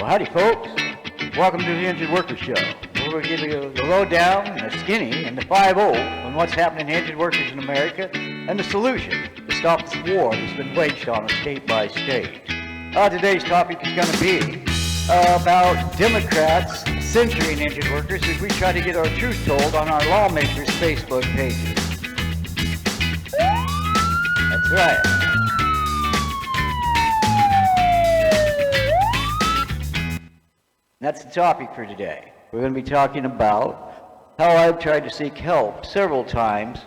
Well, howdy, folks. Welcome to the Injured Worker Show. We're going to give you the lowdown, the skinny, and the 5-0 on what's happening to injured workers in America and the solution to stop this war that's been waged on us state by state. Today's topic is going to be about Democrats censoring injured workers as we try to get our truth told on our lawmakers' Facebook pages. That's right. That's the topic for today. We're going to be talking about how I've tried to seek help several times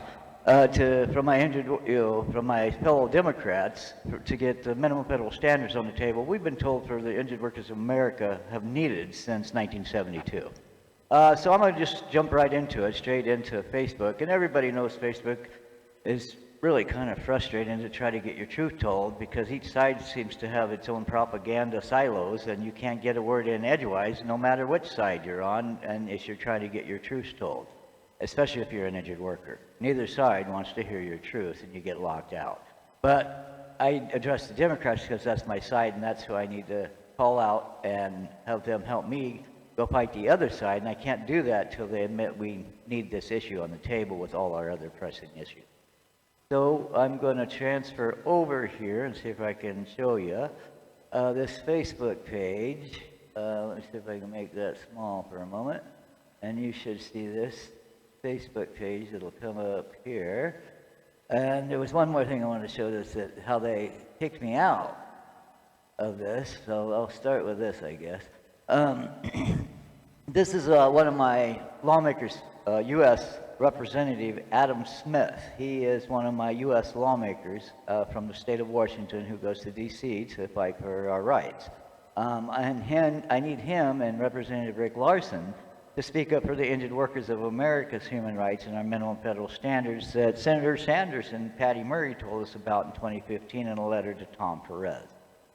from my fellow Democrats to get the minimum federal standards on the table. We've been told for the injured workers of America have needed since 1972. So I'm going to just jump right into it, straight into Facebook. And everybody knows Facebook is really kind of frustrating to try to get your truth told because each side seems to have its own propaganda silos and you can't get a word in edgewise no matter which side you're on and if you're trying to get your truth told, especially if you're an injured worker. Neither side wants to hear your truth and you get locked out. But I address the Democrats because that's my side and that's who I need to call out and have them help me go fight the other side, and I can't do that till they admit we need this issue on the table with all our other pressing issues. So I'm going to transfer over here and see if I can show you this Facebook page. Let me see if I can make that small for a moment. And you should see this Facebook page. It'll come up here. And there was one more thing I wanted to show this, that how they kicked me out of this. So I'll start with this, I guess. This is one of my lawmakers, U.S. Representative Adam Smith. He is one of my U.S. lawmakers from the state of Washington who goes to D.C. to fight for our rights. I need him and Representative Rick Larson to speak up for the injured workers of America's human rights and our minimum federal standards that Senator Sanders and Patty Murray told us about in 2015 in a letter to Tom Perez.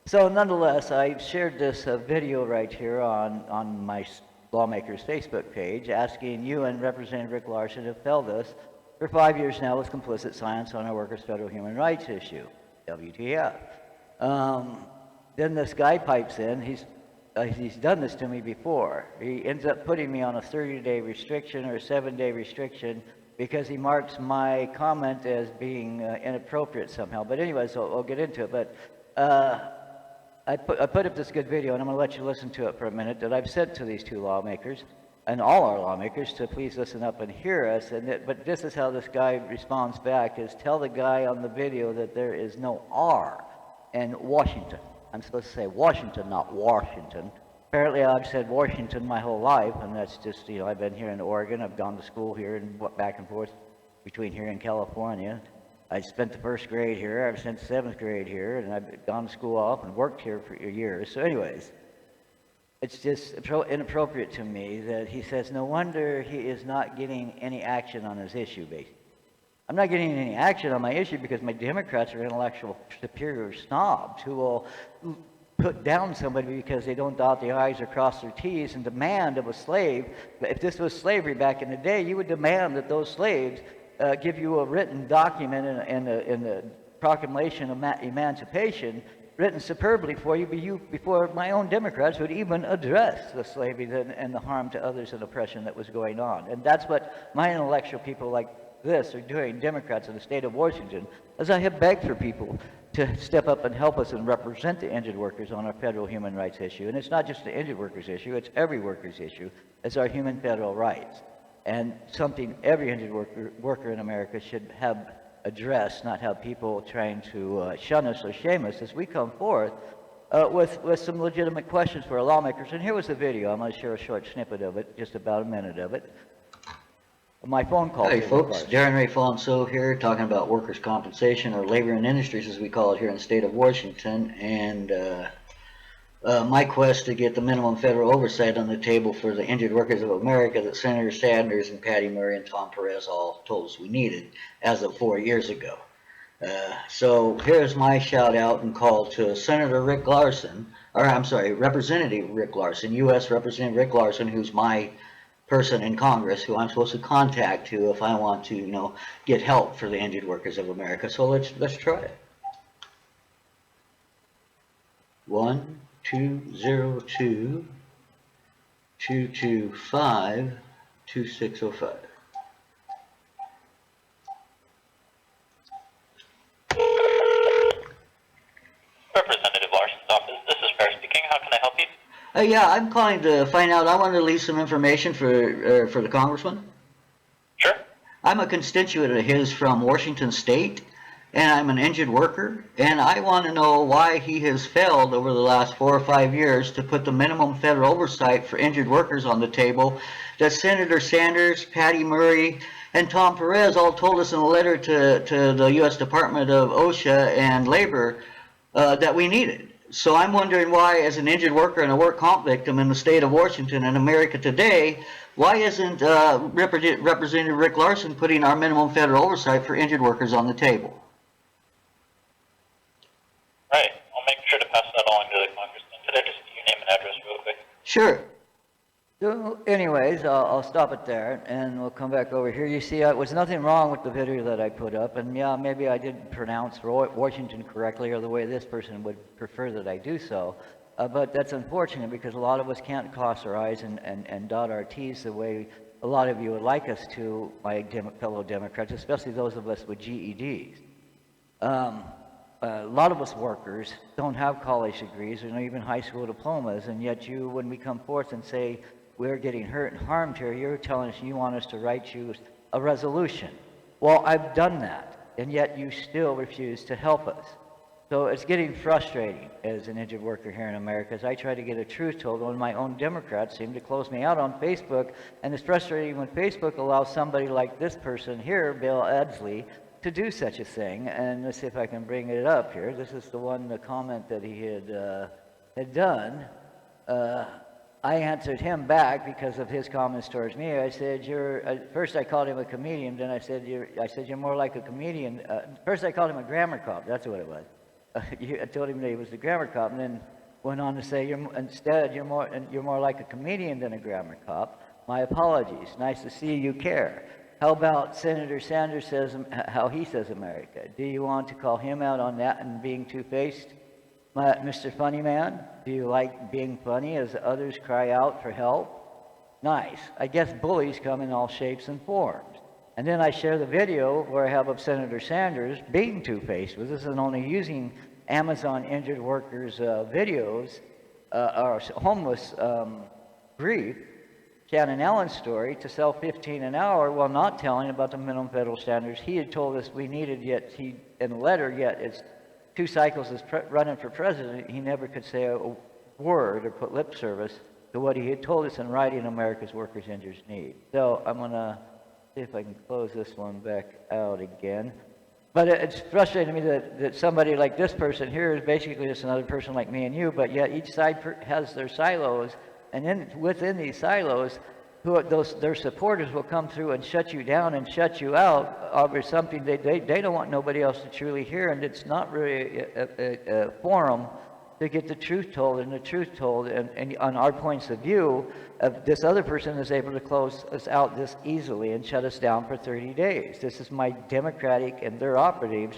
So nonetheless, I shared this video right here on my lawmakers Facebook page asking you and Representative Rick Larson have held us for 5 years now with complicit silence on our workers' federal human rights issue, WTF. Then this guy pipes in, he's done this to me before. He ends up putting me on a 30-day restriction or a 7-day restriction because he marks my comment as being inappropriate somehow. But anyways, I'll get into it. But I put up this good video, and I'm going to let you listen to it for a minute, that I've sent to these two lawmakers, and all our lawmakers, to please listen up and hear us. But this is how this guy responds back, is tell the guy on the video that there is no R in Washington. I'm supposed to say Washington, not Washington. Apparently I've said Washington my whole life, and that's just, I've been here in Oregon, I've gone to school here and back and forth between here and California. I spent the first grade here, I've spent 7th grade here, and I've gone to school off and worked here for years. So anyways, it's just inappropriate to me that he says, no wonder he is not getting any action on his issue, basically. I'm not getting any action on my issue because my Democrats are intellectual superior snobs who will put down somebody because they don't dot the I's or cross their T's and demand of a slave. If this was slavery back in the day, you would demand that those slaves give you a written document in the Proclamation of Emancipation, written superbly for you before my own Democrats would even address the slavery and the harm to others and oppression that was going on. And that's what my intellectual people like this are doing, Democrats in the state of Washington, as I have begged for people to step up and help us and represent the injured workers on our federal human rights issue. And it's not just the injured workers issue, it's every workers issue. It's our human federal rights. And something every injured worker in America should have addressed, not have people trying to shun us or shame us as we come forth with some legitimate questions for our lawmakers. And here was the video. I'm going to share a short snippet of it, just about a minute of it. My phone call. Hey folks, Darren Ray Fonso here, talking about workers' compensation, or labor and industries as we call it here in the state of Washington, and my quest to get the minimum federal oversight on the table for the injured workers of America that Senator Sanders and Patty Murray and Tom Perez all told us we needed as of 4 years ago. So here's my shout out and call to Senator Rick Larson, or I'm sorry, Representative Rick Larson, U.S. Representative Rick Larson, who's my person in Congress who I'm supposed to contact to if I want to, get help for the injured workers of America. So let's try it. 1, 202-225-2605. Representative Larson's office. This is Fair speaking. How can I help you? Yeah, I'm calling to find out. I wanted to leave some information for the congressman. Sure. I'm a constituent of his from Washington State, and I'm an injured worker, and I want to know why he has failed over the last 4 or 5 years to put the minimum federal oversight for injured workers on the table that Senator Sanders, Patty Murray, and Tom Perez all told us in a letter to the U.S. Department of OSHA and Labor that we needed. So I'm wondering why, as an injured worker and a work comp victim in the state of Washington and America today, why isn't Representative Rick Larson putting our minimum federal oversight for injured workers on the table? Right. I'll make sure to pass that along to the congressman. Could I just get your name and address real quick? Sure. So anyways, I'll stop it there and we'll come back over here. You see, there was nothing wrong with the video that I put up, and yeah, maybe I didn't pronounce Washington correctly or the way this person would prefer that I do so. But that's unfortunate because a lot of us can't cross our I's and dot our T's the way a lot of you would like us to, my fellow Democrats, especially those of us with GEDs. A lot of us workers don't have college degrees or not even high school diplomas, and yet you, when we come forth and say we're getting hurt and harmed here, you're telling us you want us to write you a resolution. Well, I've done that, and yet you still refuse to help us. So it's getting frustrating as an injured worker here in America as I try to get a truth told when my own Democrats seem to close me out on Facebook, and it's frustrating when Facebook allows somebody like this person here, Bill Edsley, to do such a thing. And let's see if I can bring it up here. This is the comment that he had done. I answered him back because of his comments towards me. I said, first I called him a comedian, then I said, you're more like a comedian. First I called him a grammar cop, that's what it was. I told him that he was the grammar cop, and then went on to say, you're more like a comedian than a grammar cop. My apologies, nice to see you care. How about Senator Sanders says, how he says America? Do you want to call him out on that and being two-faced? Mr. Funny Man, do you like being funny as others cry out for help? Nice. I guess bullies come in all shapes and forms. And then I share the video where I have of Senator Sanders being two-faced with us and only using Amazon injured workers' videos, or homeless grief, Shannon Allen's story, to sell $15 an hour while not telling about the minimum federal standards he had told us we needed, yet he, in a letter, yet it's 2 cycles as running for president, he never could say a word or put lip service to what he had told us in writing America's Workers Injured Need. So I'm going to see if I can close this one back out again. But it's frustrating to me that somebody like this person here is basically just another person like me and you, but yet each side has their silos, and within these silos, their supporters will come through and shut you down and shut you out over something they don't want nobody else to truly hear, and it's not really a forum to get the truth told, and on our points of view, this other person is able to close us out this easily and shut us down for 30 days. This is my Democratic and their operatives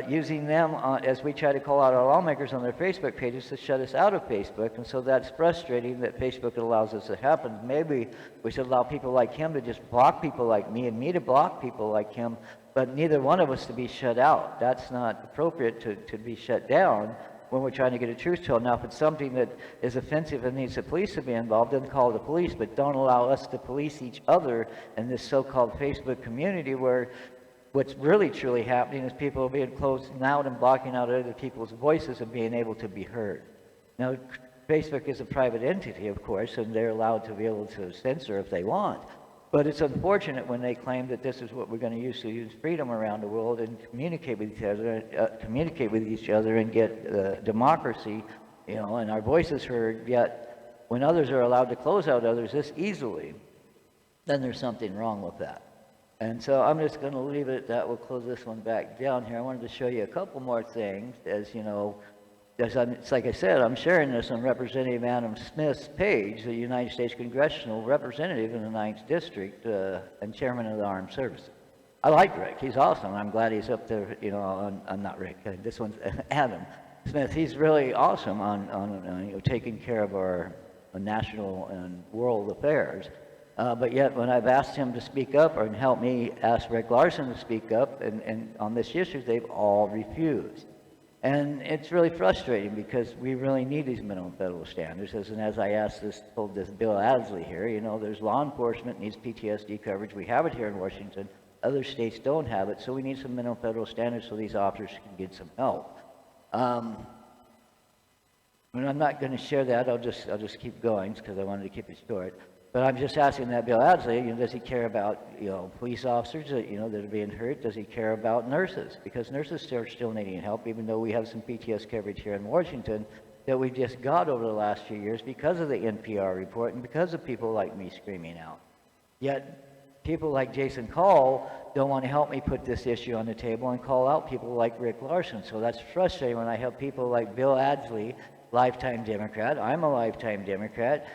using them as we try to call out our lawmakers on their Facebook pages to shut us out of Facebook, and so that's frustrating that Facebook allows this to happen. Maybe we should allow people like him to just block people like me and me to block people like him, but neither one of us to be shut out. That's not appropriate to be shut down when we're trying to get a truth told. Now, if it's something that is offensive and needs the police to be involved, then call the police, but don't allow us to police each other in this so-called Facebook community where what's really truly happening is people are being closed out and blocking out other people's voices and being able to be heard. Now, Facebook is a private entity, of course, and they're allowed to be able to censor if they want. But it's unfortunate when they claim that this is what we're going to use freedom around the world and communicate with each other, and get democracy, and our voices heard. Yet, when others are allowed to close out others this easily, then there's something wrong with that. And so I'm just going to leave it at that. We'll close this one back down here. I wanted to show you a couple more things, as you know. It's like I said, I'm sharing this on Representative Adam Smith's page, the United States Congressional Representative in the 9th District and Chairman of the Armed Services. I like Rick. He's awesome. I'm glad he's up there, I'm not Rick. This one's Adam. Smith, he's really awesome on taking care of our national and world affairs. But yet, when I've asked him to speak up or help me ask Rick Larson to speak up and on this issue, they've all refused. And it's really frustrating because we really need these minimum federal standards. As I told this Bill Adsley here, there's law enforcement needs PTSD coverage. We have it here in Washington. Other states don't have it, so we need some minimum federal standards so these officers can get some help. And I'm not going to share that. I'll just keep going because I wanted to keep it short. But I'm just asking that Bill Adsley, does he care about, police officers that, that are being hurt? Does he care about nurses? Because nurses are still needing help, even though we have some PTS coverage here in Washington that we just got over the last few years because of the NPR report and because of people like me screaming out. Yet, people like Jason Call don't want to help me put this issue on the table and call out people like Rick Larson. So that's frustrating when I have people like Bill Adsley, lifetime Democrat. I'm a lifetime Democrat.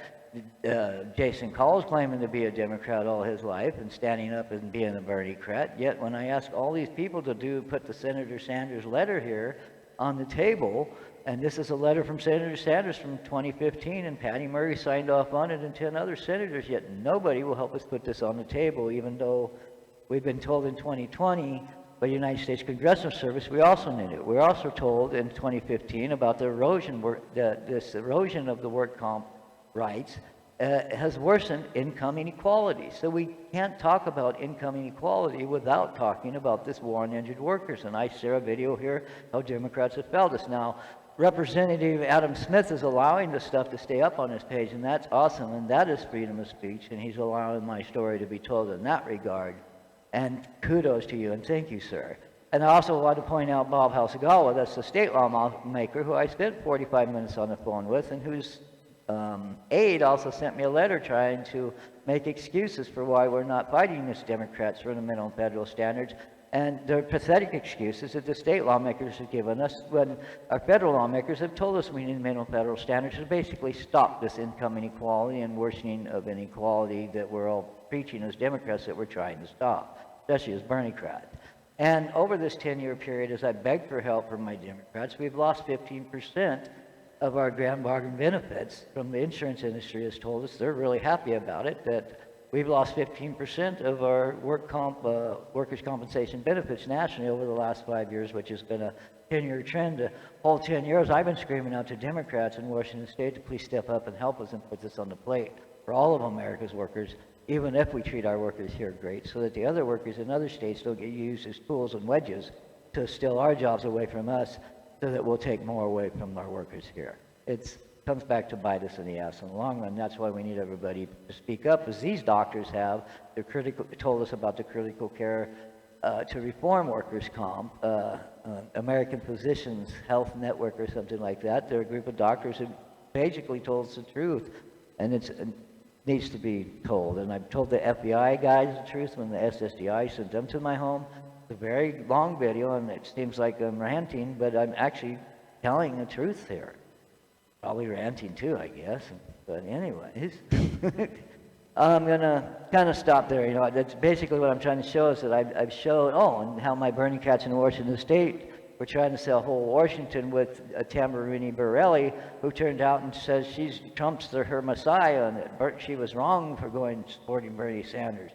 Jason Call's claiming to be a Democrat all his life and standing up and being a Bernie-crat. Yet when I ask all these people to put the Senator Sanders letter here on the table, and this is a letter from Senator Sanders from 2015, and Patty Murray signed off on it and 10 other senators, yet nobody will help us put this on the table, even though we've been told in 2020 by the United States Congressional Service we also need it. We're also told in 2015 about the erosion, this erosion of the work comp rights has worsened income inequality. So we can't talk about income inequality without talking about this war on injured workers. And I share a video here how Democrats have failed us. Now, Representative Adam Smith is allowing this stuff to stay up on his page, and that's awesome, and that is freedom of speech, and he's allowing my story to be told in that regard. And kudos to you, and thank you, sir. And I also want to point out Bob Halsagawa, that's the state lawmaker who I spent 45 minutes on the phone with, and whose aide also sent me a letter trying to make excuses for why we're not fighting as Democrats for the minimum federal standards. And they're pathetic excuses that the state lawmakers have given us when our federal lawmakers have told us we need minimum federal standards to basically stop this income inequality and worsening of inequality that we're all preaching as Democrats that we're trying to stop, especially as Bernie-crats. And over this 10-year period, as I begged for help from my Democrats, we've lost 15% of our grand bargain benefits. From the insurance industry has told us they're really happy about it, that we've lost 15% of our workers' compensation benefits nationally over the last 5 years, which has been a 10-year trend. The whole 10 years, I've been screaming out to Democrats in Washington State to please step up and help us and put this on the plate for all of America's workers, even if we treat our workers here great, so that the other workers in other states don't get used as tools and wedges to steal our jobs away from us, so that we'll take more away from our workers here. It comes back to bite us in the ass in the long run. That's why we need everybody to speak up, as these doctors have. They're told us about the critical care to reform workers' comp, American Physicians Health Network or something like that. They're a group of doctors who basically told us the truth, and it needs to be told. And I've told the FBI guys the truth when the SSDI sent them to my home. A very long video, and it seems like I'm ranting, but I'm actually telling the truth here. Probably ranting too, I guess. But anyways, I'm gonna kind of stop there. That's basically what I'm trying to show is that I've showed, and how my Bernie cats in Washington State were trying to sell whole Washington with Tammarini Borelli, who turned out and says Trump's her messiah, and that she was wrong for supporting Bernie Sanders.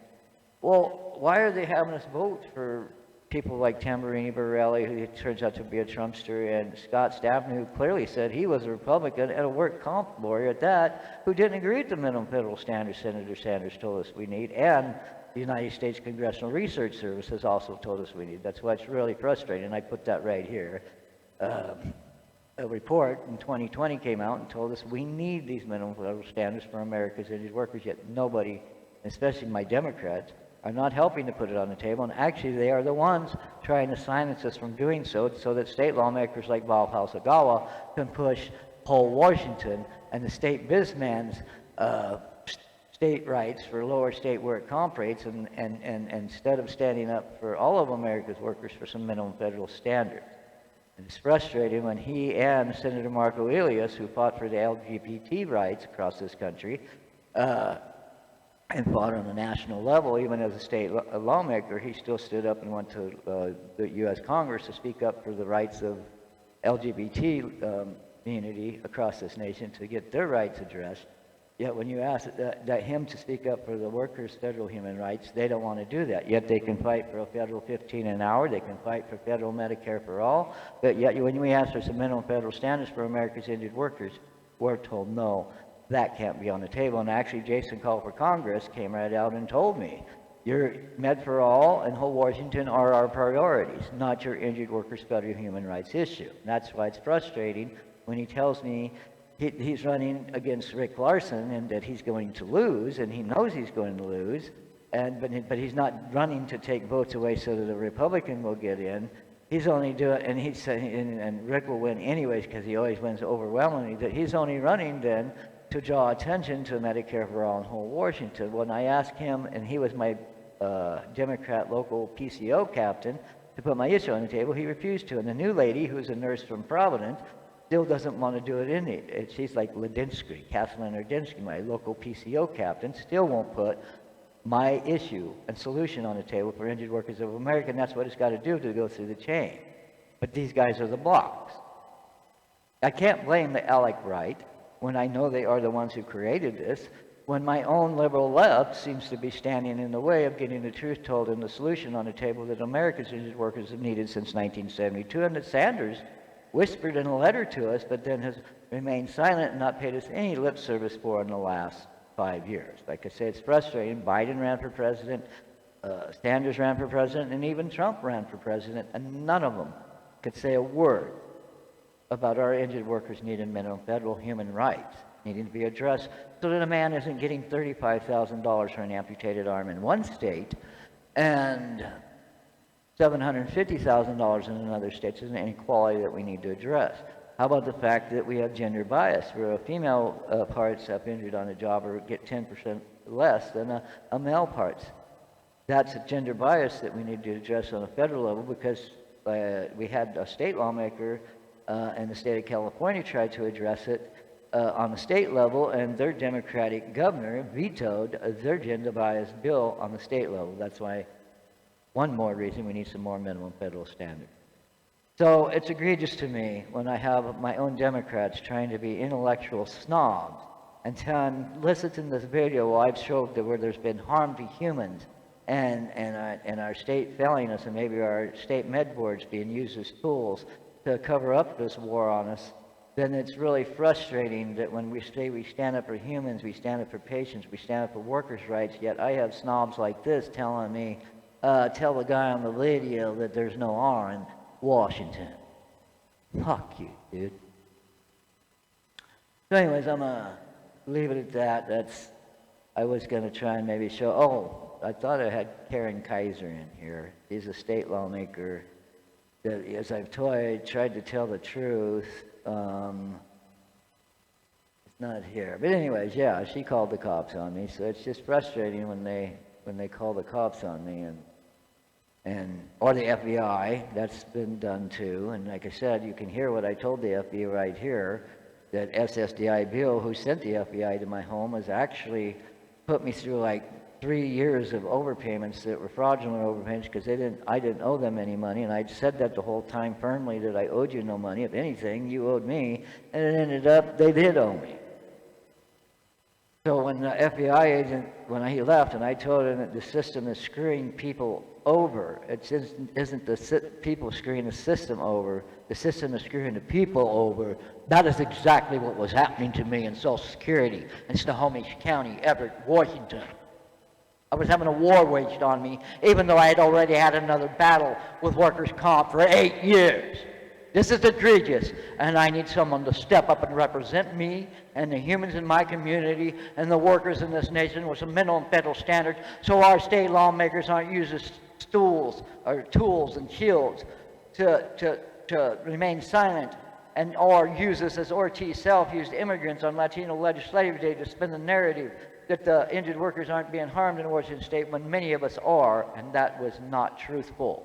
Well, why are they having us vote for people like Tammarini Borelli, who turns out to be a Trumpster, and Scott Stafford, who clearly said he was a Republican, and a work comp lawyer at that, who didn't agree with the minimum federal standards Senator Sanders told us we need, and the United States Congressional Research Service has also told us we need. That's why it's really frustrating. I put that right here. A report in 2020 came out and told us we need these minimum federal standards for America's injured workers, yet nobody, especially my Democrats, are not helping to put it on the table, and actually they are the ones trying to silence us from doing so that state lawmakers like Bob Halsagawa can push whole Washington and the state businessman's state rights for lower state work comp rates, and instead of standing up for all of America's workers for some minimum federal standards. And it's frustrating when he and Senator Marco Elias, who fought for the LGBT rights across this country, and fought on a national level, even as a state lawmaker, he still stood up and went to the U.S. Congress to speak up for the rights of LGBT community across this nation to get their rights addressed. Yet when you ask him to speak up for the workers' federal human rights, they don't want to do that. Yet they can fight for a federal 15 an hour, they can fight for federal Medicare for all, but yet when we ask for some minimum federal standards for America's injured workers, we're told no, that can't be on the table. And actually Jason Call for Congress came right out and told me, your Med for All and whole Washington are our priorities, not your injured workers' federal human rights issue. And that's why it's frustrating when he tells me he's running against Rick Larson and that he's going to lose, and he knows he's going to lose, but he's not running to take votes away so that a Republican will get in. He's only doing, and he's saying, and Rick will win anyways because he always wins overwhelmingly, that he's only running then to draw attention to Medicare for All in whole Washington. When I asked him, and he was my Democrat local PCO captain, to put my issue on the table, he refused to. And the new lady, who's a nurse from Providence, still doesn't want to do it in it. She's like Ladinsky, Kathleen Ladinsky, my local PCO captain, still won't put my issue and solution on the table for injured workers of America, and that's what it's got to do to go through the chain. But these guys are the blocks. I can't blame the Alec right when I know they are the ones who created this, when my own liberal left seems to be standing in the way of getting the truth told and the solution on the table that America's injured workers have needed since 1972, and that Sanders whispered in a letter to us, but then has remained silent and not paid us any lip service for in the last 5 years. Like I say, it's frustrating. Biden ran for president, Sanders ran for president, and even Trump ran for president, and none of them could say a word about our injured workers needing minimum federal human rights, needing to be addressed, so that a man isn't getting $35,000 for an amputated arm in one state and $750,000 in another state. Is an inequality that we need to address. How about the fact that we have gender bias, where a female parts up injured on a job or get 10% less than a male parts? That's a gender bias that we need to address on a federal level, because we had a state lawmaker in the state of California try to address it on the state level, and their Democratic governor vetoed their gender bias bill on the state level. That's why one more reason we need some more minimum federal standards. So it's egregious to me when I have my own Democrats trying to be intellectual snobs and telling, listen to this video where I've showed that where there's been harm to humans and our state failing us, and maybe our state med boards being used as tools to cover up this war on us, then it's really frustrating that when we say we stand up for humans, we stand up for patients, we stand up for workers' rights, yet I have snobs like this telling me, tell the guy on the radio that there's no R in Washington. Fuck you, dude. So anyways, I'm going to leave it at that. I was going to try and maybe show, I thought I had Karen Kaiser in here. She's a state lawmaker that, as I've tried to tell the truth. It's not here. But anyways, yeah, she called the cops on me, so it's just frustrating when they call the cops on me, or the FBI. That's been done too. And like I said, you can hear what I told the FBI right here, that SSDI Bill, who sent the FBI to my home, has actually put me through like 3 years of overpayments that were fraudulent overpayments, because I didn't owe them any money, and I said that the whole time firmly, that I owed you no money. If anything, you owed me, and it ended up they did owe me. So when the FBI agent, when he left, and I told him that the system is screwing people over, it isn't the people screwing the system over, the system is screwing the people over. That is exactly what was happening to me in Social Security in Snohomish County, Everett, Washington. I was having a war waged on me, even though I had already had another battle with workers' comp for 8 years. This is egregious, and I need someone to step up and represent me and the humans in my community and the workers in this nation with some minimum federal standards, so our state lawmakers aren't used as tools and shields to remain silent, or use us as Ortiz Self used immigrants on Latino Legislative Day to spin the narrative that the injured workers aren't being harmed in Washington State, when many of us are, and that was not truthful.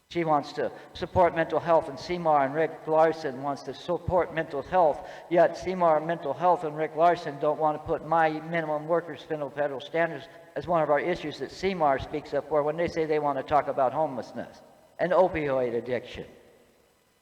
She wants to support mental health, and Seymour and Rick Larson wants to support mental health, yet Seymour Mental Health and Rick Larson don't want to put my minimum workers' federal standards as one of our issues that Seymour speaks up for when they say they want to talk about homelessness and opioid addiction.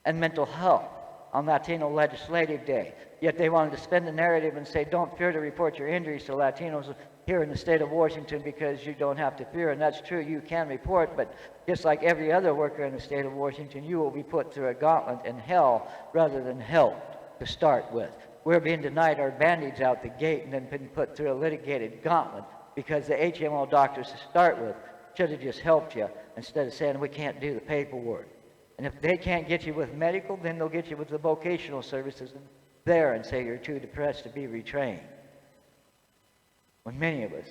and mental health on Latino Legislative Day. Yet they wanted to spin the narrative and say, don't fear to report your injuries to Latinos here in the state of Washington because you don't have to fear. And that's true, you can report, but just like every other worker in the state of Washington, you will be put through a gauntlet in hell rather than help to start with. We're being denied our bandage out the gate and then been put through a litigated gauntlet because the HMO doctors to start with should have just helped you instead of saying we can't do the paperwork. And if they can't get you with medical, then they'll get you with the vocational services there and say you're too depressed to be retrained. When many of us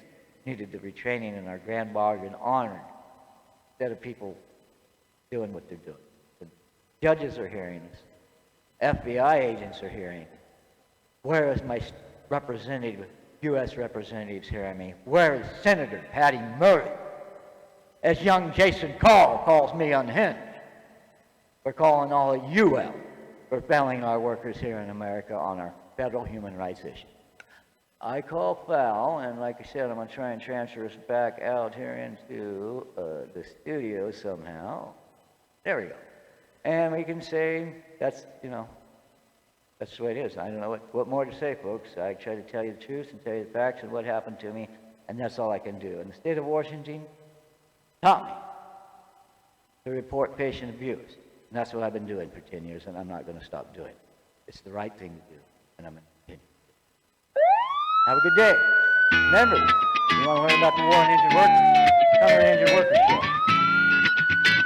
needed the retraining in our grand bargain honored instead of people doing what they're doing. The judges are hearing us. FBI agents are hearing us. Where is my representative, U.S. representatives hearing me? Where is Senator Patty Murray? As young Jason Call calls me unhinged. We're calling all of you out for failing our workers here in America on our federal human rights issue. I call foul, and like I said, I'm going to try and transfer us back out here into the studio somehow. There we go. And we can say that's, that's the way it is. I don't know what more to say, folks. I try to tell you the truth and tell you the facts and what happened to me, and that's all I can do. And the state of Washington taught me to report patient abuse. And that's what I've been doing for 10 years, and I'm not going to stop doing it. It's the right thing to do, and I'm going to continue. Have a good day. Remember, you want to learn about the war on injured workers? Come to the Injured Workers Show.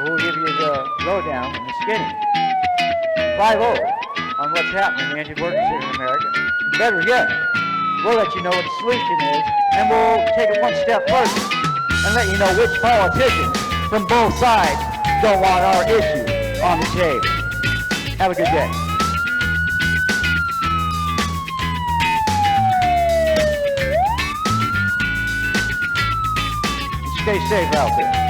We'll give you the lowdown and the skinny. 5-0 on what's happening to the injured workers here in America. Better yet, we'll let you know what the solution is, and we'll take it one step further and let you know which politicians from both sides don't want our issue on the table. Have a good day. Stay safe out there.